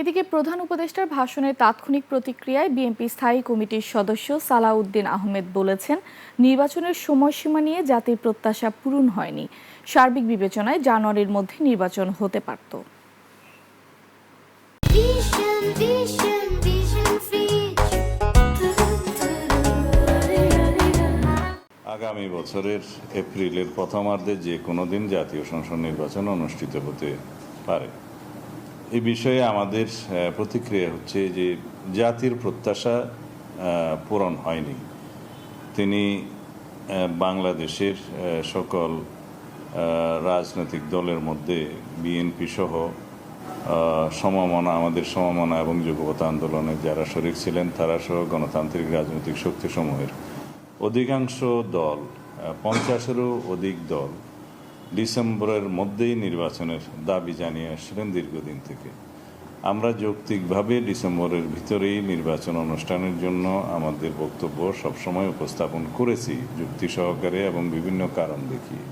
এদিকে প্রধান উপদেষ্টার ভাষণের তাৎক্ষণিক প্রতিক্রিয়ায় বিএনপি স্থায়ী কমিটির সদস্য সালাউদ্দিন আহমেদ বলেছেন, নির্বাচনের সময়সীমা নিয়ে জাতির প্রত্যাশা পূরণ হয়নি। সার্বিক বিবেচনায় জানুয়ারির মধ্যে নির্বাচন হতে পারত। আগামী বছরের এপ্রিলের প্রথমার্ধে যে কোনো দিন জাতীয় সংসদ নির্বাচন অনুষ্ঠিত হতে পারে। এই বিষয়ে আমাদের প্রতিক্রিয়া হচ্ছে যে জাতির প্রত্যাশা পূরণ হয়নি। তিনি বাংলাদেশের সকল রাজনৈতিক দলের মধ্যে বিএনপি সহ আমাদের সমমনা এবং যুগপৎ আন্দোলনে যারা শরিক ছিলেন তারা সহ গণতান্ত্রিক রাজনৈতিক শক্তিসমূহের অধিকাংশ দল, 50-এরও অধিক দল ডিসেম্বরের মধ্যেই নির্বাচনের দাবি জানিয়ে আসছিলেন দীর্ঘদিন থেকে। আমরা যৌক্তিকভাবে ডিসেম্বরের ভিতরেই নির্বাচন অনুষ্ঠানের জন্য আমাদের বক্তব্য সবসময় উপস্থাপন করেছি, যুক্তি সহকারে এবং বিভিন্ন কারণ দেখিয়ে।